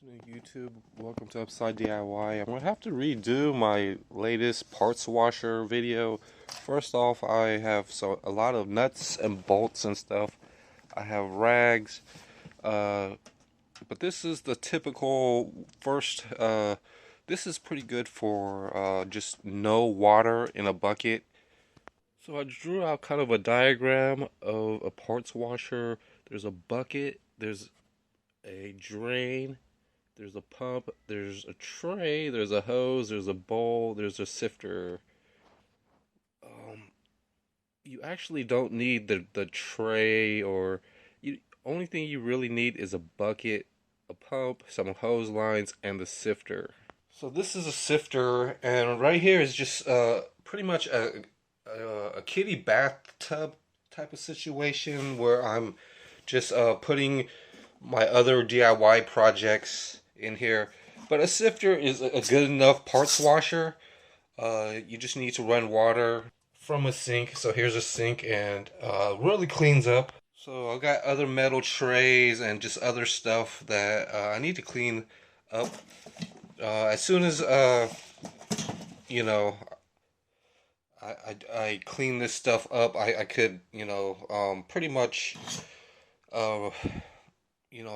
afternoon, YouTube. Welcome to Upside DIY. I'm gonna have to redo my latest parts washer video. First off, I have a lot of nuts and bolts and stuff. I have rags, but this is the typical first. This is pretty good for just no water in a bucket. So I drew out kind of a diagram of a parts washer. There's a bucket. There's a drain. There's a pump, there's a tray, there's a hose, there's a bowl, there's a sifter. You actually don't need the tray or only thing you really need is a bucket, a pump, some hose lines, and the sifter. So this is a sifter, and right here is just pretty much a kiddie bathtub type of situation where I'm just putting my other DIY projects in here. But a sifter is a good enough parts washer. You just need to run water from a sink. So here's a sink, and really cleans up. So I got other metal trays and just other stuff that I need to clean up. As soon as you know I clean this stuff up, I could pretty much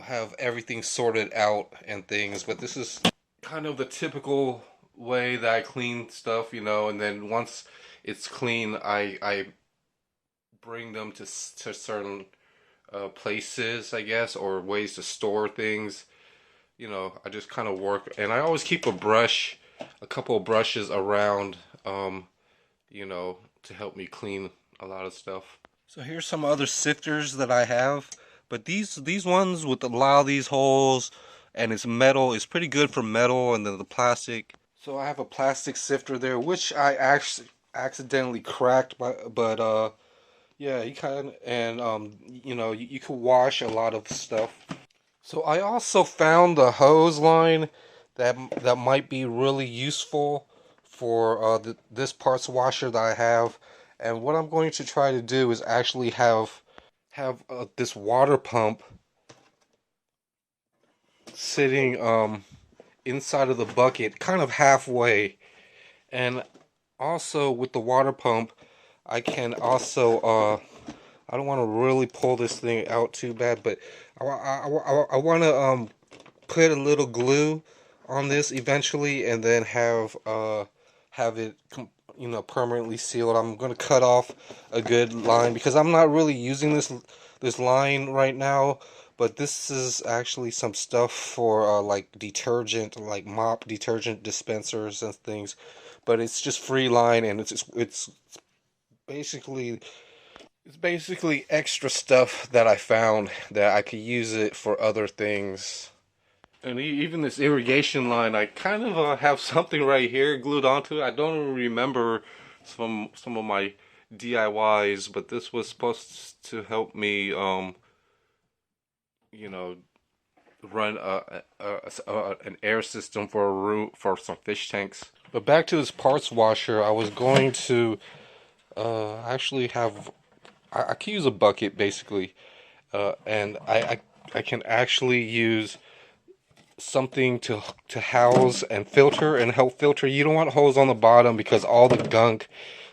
have everything sorted out and things. But this is kind of the typical way that I clean stuff, and then once it's clean, I bring them to certain places, I guess, or ways to store things. I just kind of work, and I always keep a couple of brushes around, to help me clean a lot of stuff. So here's some other sifters that I have. But these ones with a lot of these holes, and it's metal, it's pretty good for metal, and then the plastic. So I have a plastic sifter there, which I actually accidentally cracked, but yeah, you kind of, and you can wash a lot of stuff. So I also found the hose line that might be really useful for this parts washer that I have. And what I'm going to try to do is actually have this water pump sitting inside of the bucket, kind of halfway. And also with the water pump, I can also I don't want to really pull this thing out too bad, but I want to put a little glue on this eventually, and then have it permanently sealed. I'm going to cut off a good line because I'm not really using this line right now, but this is actually some stuff for like detergent, like mop detergent dispensers and things. But it's just free line, and it's basically extra stuff that I found that I could use it for other things. And even this irrigation line, I kind of have something right here glued onto it. I don't remember some of my DIYs, but this was supposed to help me, run an air system for a room for some fish tanks. But back to this parts washer, I was going to actually have. I can use a bucket basically, and I can actually use something to house and filter and help filter. You don't want hose on the bottom because all the gunk,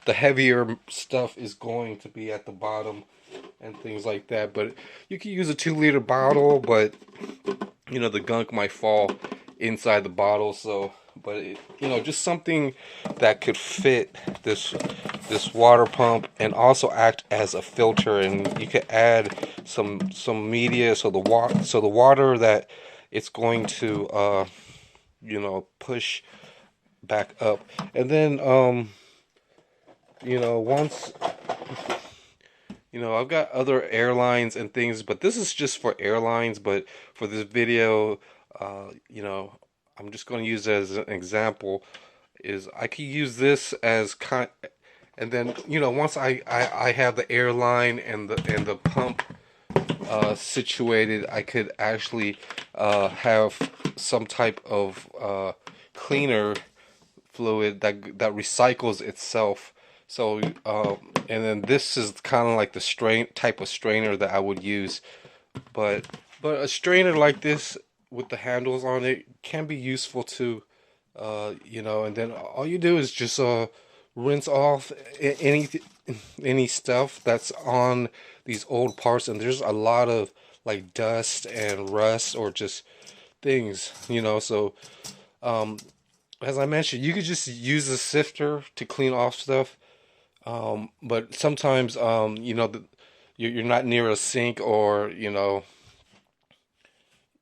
the heavier stuff is going to be at the bottom and things like that. But you can use a 2-liter bottle, but the gunk might fall inside the bottle. So, but just something that could fit this water pump and also act as a filter. And you could add some media so the water that it's going to push back up. And then once I've got other airlines and things, but this is just for airlines. But for this video, I'm just going to use it as an example. Is I could use this as and then once I have the airline and the pump situated, I could actually have some type of cleaner fluid that recycles itself. So and then this is kind of like the type of strainer that I would use. But a strainer like this with the handles on it can be useful too. You know, and then all you do is just rinse off any stuff that's on these old parts, and there's a lot of like dust and rust or just things, you know. So um, as I mentioned, you could just use a sifter to clean off stuff. But sometimes, you know, you're not near a sink, or you know,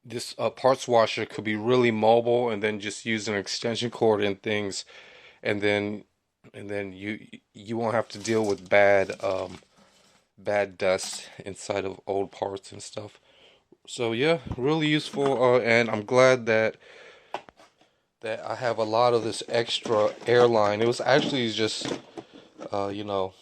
this parts washer could be really mobile, and then just use an extension cord and things, and then you won't have to deal with bad dust inside of old parts and stuff. So yeah, really useful, and I'm glad that I have a lot of this extra airline. It was actually just you know,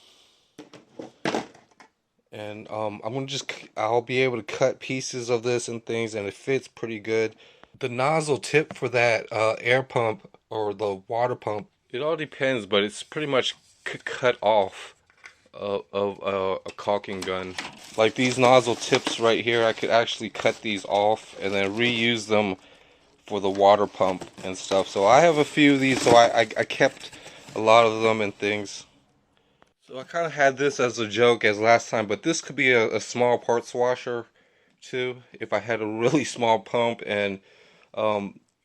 and I'll be able to cut pieces of this and things, and it fits pretty good. The nozzle tip for that air pump or the water pump, it all depends, but it's pretty much cut off of a caulking gun. Like these nozzle tips right here, I could actually cut these off and then reuse them for the water pump and stuff. So I have a few of these, so I kept a lot of them and things. So I kind of had this as a joke as last time, but this could be a small parts washer too if I had a really small pump and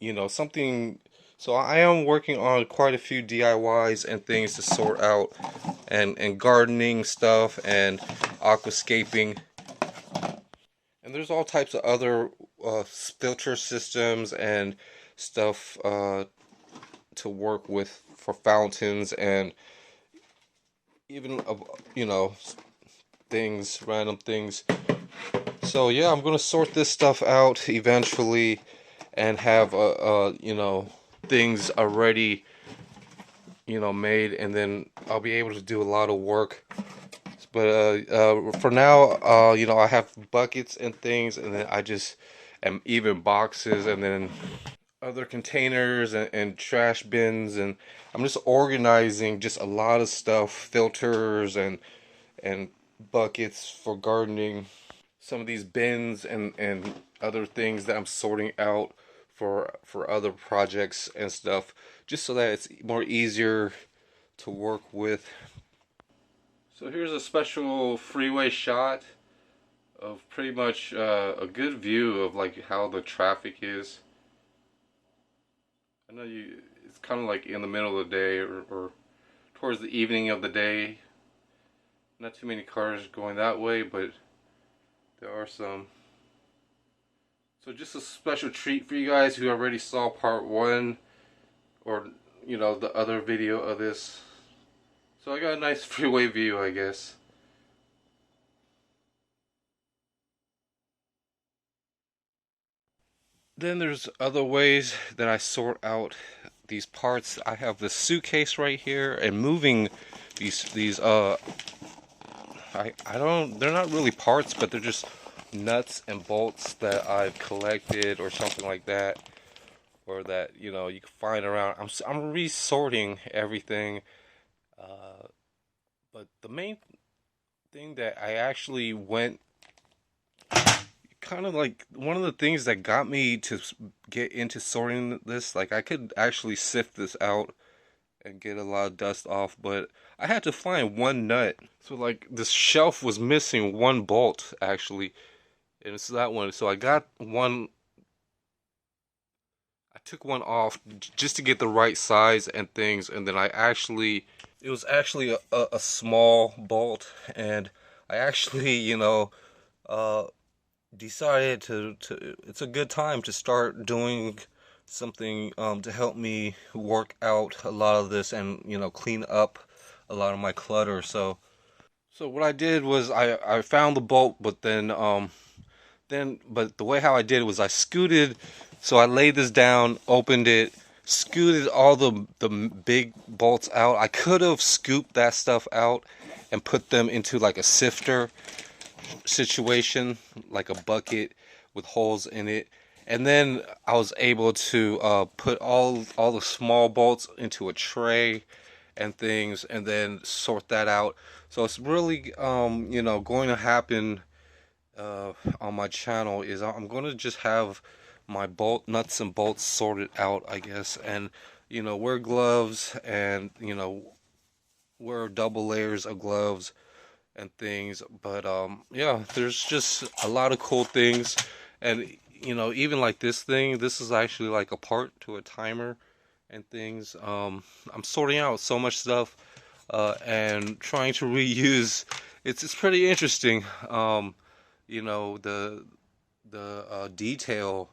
you know, something. So I am working on quite a few DIYs and things to sort out, and gardening stuff and aquascaping, and there's all types of other filter systems and stuff to work with for fountains, and even you know, things, random things. So yeah, I'm gonna sort this stuff out eventually and have you know, things already, you know, made, and then I'll be able to do a lot of work. But for now, you know, I have buckets and things, and then I just am even boxes, and then other containers and trash bins, and I'm just organizing just a lot of stuff, filters and buckets for gardening, some of these bins and other things that I'm sorting out for other projects and stuff, just so that it's more easier to work with. So here's a special freeway shot of pretty much a good view of like how the traffic is. I know it's kind of like in the middle of the day, or towards the evening of the day. Not too many cars going that way, but there are some. So just a special treat for you guys who already saw part one, or you know, the other video of this. So I got a nice freeway view, I guess. Then there's other ways that I sort out these parts. I have this suitcase right here, and moving these I don't, they're not really parts, but they're just nuts and bolts that I've collected or something like that, or that, you know, you can find around. I'm resorting everything, but the main thing that I actually went, kind of like one of the things that got me to get into sorting this, like I could actually sift this out and get a lot of dust off, but I had to find one nut. So like this shelf was missing one bolt actually, and it's that one. So I got one, I took one off just to get the right size and things, and then it was actually a small bolt, and I actually, you know, uh, decided to it's a good time to start doing something to help me work out a lot of this, and you know, clean up a lot of my clutter. So what I did was I found the bolt, but but the way how I did it was I scooted. So I laid this down, opened it, scooted all the big bolts out. I could have scooped that stuff out and put them into like a sifter situation, like a bucket with holes in it, and then I was able to put all the small bolts into a tray and things, and then sort that out. So it's really you know, going to happen on my channel is I'm going to just have my bolt nuts and bolts sorted out, I guess, and wear gloves, and wear double layers of gloves and things. But yeah, there's just a lot of cool things, and even like this thing, this is actually like a part to a timer and things. I'm sorting out so much stuff, and trying to reuse. It's pretty interesting. The detail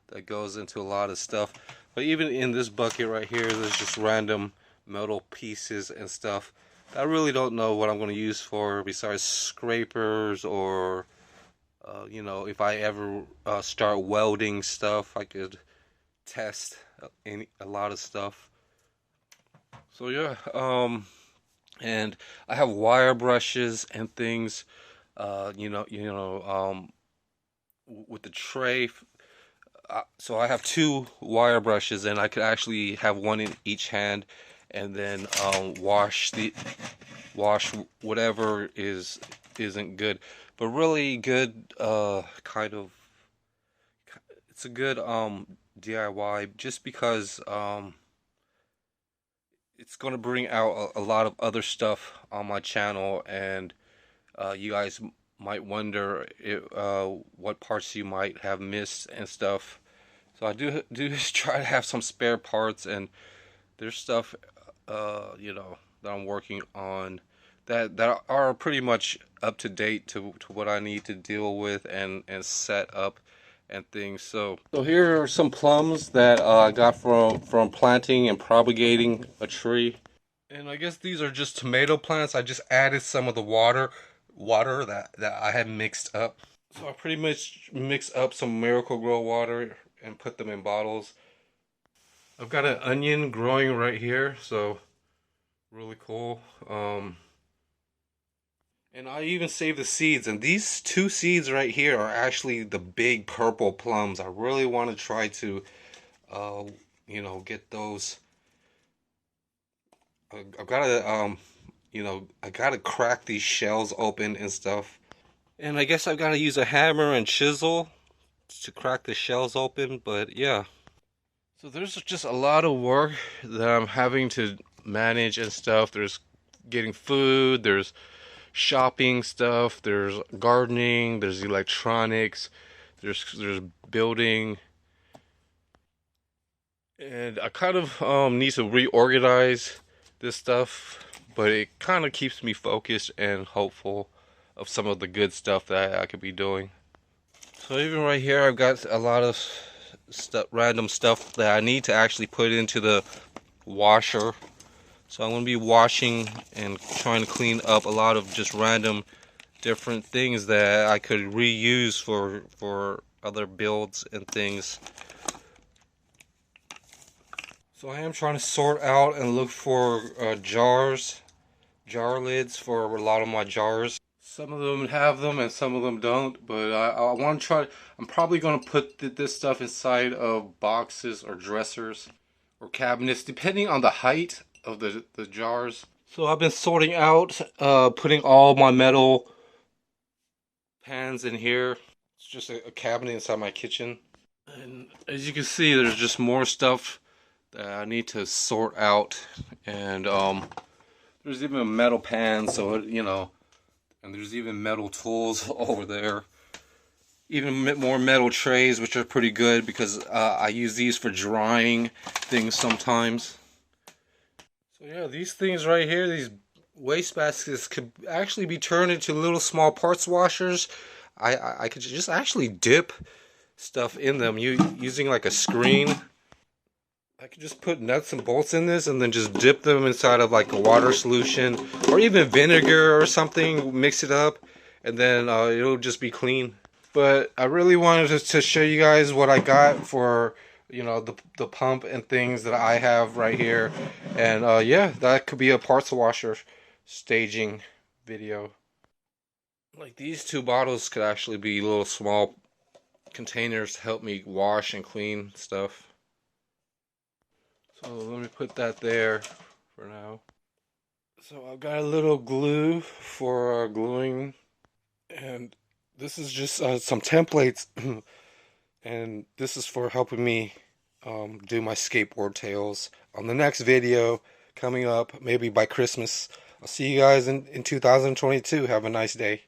that goes into a lot of stuff. But even in this bucket right here, there's just random metal pieces and stuff I really don't know what I'm going to use for besides scrapers, or if I ever start welding stuff, I could test a lot of stuff. So yeah, and I have wire brushes and things. With the tray. So I have two wire brushes, and I could actually have one in each hand, and then wash whatever isn't good. But really good, kind of, it's a good DIY, just because it's going to bring out a lot of other stuff on my channel, and you guys might wonder what parts you might have missed and stuff. So I do try to have some spare parts, and there's stuff that I'm working on that are pretty much up to date to what I need to deal with and set up and things. So here are some plums that I got from planting and propagating a tree. And I guess these are just tomato plants. I just added some of the water that I had mixed up. So I pretty much mixed up some Miracle-Gro water and put them in bottles. I've got an onion growing right here, so really cool. And I even saved the seeds, and these two seeds right here are actually the big purple plums. I really want to try to, get those. I've got to, I got to crack these shells open and stuff. And I guess I've got to use a hammer and chisel to crack the shells open, but yeah. So there's just a lot of work that I'm having to manage and stuff. There's getting food, there's shopping stuff, there's gardening, there's electronics, there's building. And I kind of need to reorganize this stuff, but it kind of keeps me focused and hopeful of some of the good stuff that I could be doing. So even right here, I've got a lot of random stuff that I need to actually put into the washer. So I'm going to be washing and trying to clean up a lot of just random different things that I could reuse for other builds and things. So I am trying to sort out and look for jar lids for a lot of my jars. Some of them have them and some of them don't, but I want to try. I'm probably going to put this stuff inside of boxes or dressers or cabinets, depending on the height of the jars. So I've been sorting out, putting all my metal pans in here. It's just a cabinet inside my kitchen. And as you can see, there's just more stuff that I need to sort out. And there's even a metal pan, so and there's even metal tools over there. Even more metal trays, which are pretty good because I use these for drying things sometimes. So yeah, these things right here, these waste baskets, could actually be turned into little small parts washers. I could just actually dip stuff in them using like a screen. I could just put nuts and bolts in this and then just dip them inside of like a water solution or even vinegar or something, mix it up, and then it'll just be clean. But I really wanted to show you guys what I got for, the pump and things that I have right here. And yeah, that could be a parts washer staging video. Like these two bottles could actually be little small containers to help me wash and clean stuff. So let me put that there for now. So I've got a little glue for gluing, and this is just some templates and this is for helping me do my skateboard tales. On the next video coming up, maybe by Christmas. I'll see you guys in 2022. Have a nice day.